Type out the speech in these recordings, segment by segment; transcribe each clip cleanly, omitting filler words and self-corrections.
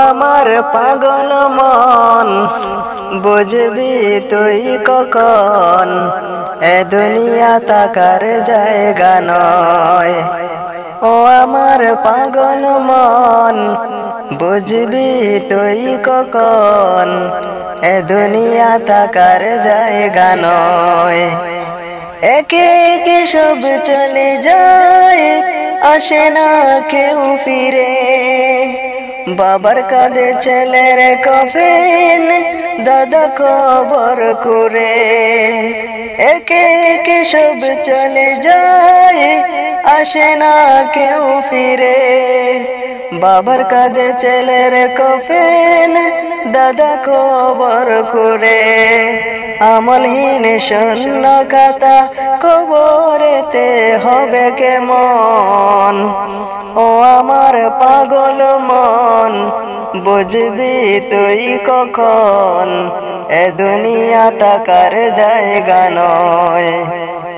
আমার পাগল মন, বুঝবি তুই কখন এ দুনিয়া তাকার জায়গা নয়। ও আমার পাগল মন, বুঝবি তুই কখন এ দুনিয়া তাকার জায়গা নয়। একে একে সব চলে যায়, আসে না কেউ ফিরে। বাবার কাঁধে ছেলের কফিন, দাদা কবর করে। একে একে সব চলে যায়, আসে না কেউ ফিরে। বাবার কাঁধে ছেলের কফিন, দাদা কবর করে। আমলহীন শূন্য খাতা কবরেতে হবে কেমন। ও আমার পাগল মন, বুঝবি তুই কখন এ দুনিয়া তাকার জায়গা নয়।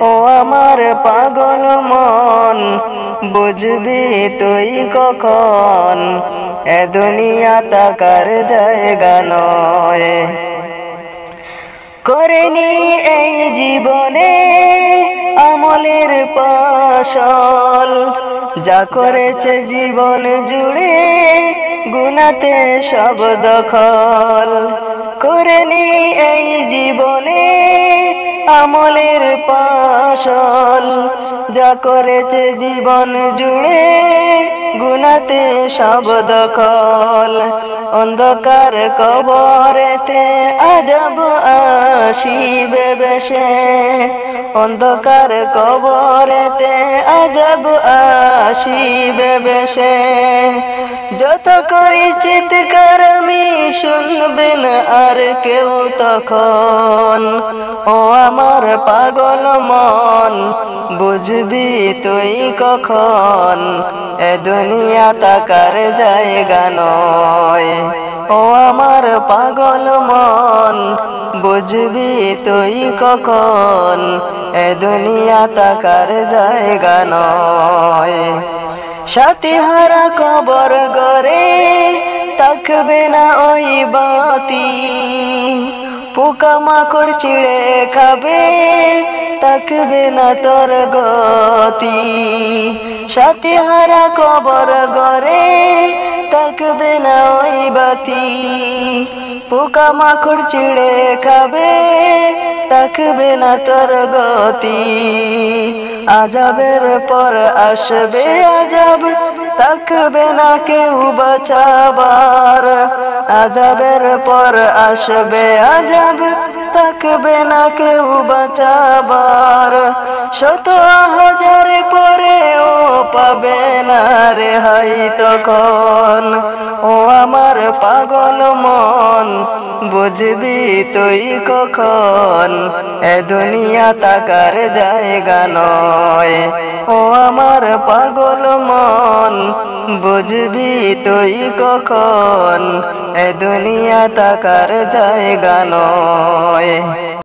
ও আমার পাগল মন, বুঝবি তুই কখন এ দুনিয়া তাকার জায়গা নয়। করেনি এই জীবনে আমলের ফসল, যা করেছে জীবন জুড়ে গুনাতে সব দখল। করেনি এই জীবনে আমলের ফসল, যা করেছে জীবন জুড়ে গুনাতে সব দখল। অন্ধকার কবরেতে আজব আসিবে বেশে, অন্ধকার কবরেতে আজব আসিবে বেশে। যত করি চিৎকার আমি শুনবেন আর কেউ তখন। ও আমার পাগল মন, বুঝবি তুই কখন এ দুনিয়া তাকার জায়গা নয়। ও আমার পাগল মন, বুঝবি তুই কখন এ দুনিয়া তাকার জায়গা নয়। সাথী হারা কবর গরে থাকবে না ওই বাতি, পোকা মাকড় চিড়ে খাবে থাকবে না তোর গতি। সাথী হারা কবর গরে থাকবে না ওই বাতি, পোকা মাকড় চিড়ে খাবে থাকবে না তোর গতি। আজাবের পর আসবে আজাব, থাকবে না কেউ বাঁচাবার। আজাবের পর আসবে আজাব, থাকবে না কেউ বাঁচাবার। শত হাজার পরেও পাবে না রেহাই তখন। ও আমার পাগল মন, বুঝবি তুই কখন এ দুনিয়া তাকার জায়গা নয়। ও আমার পাগল মন, বুঝবি তুই কখন এ দুনিয়া তাকার জায়গা নয়।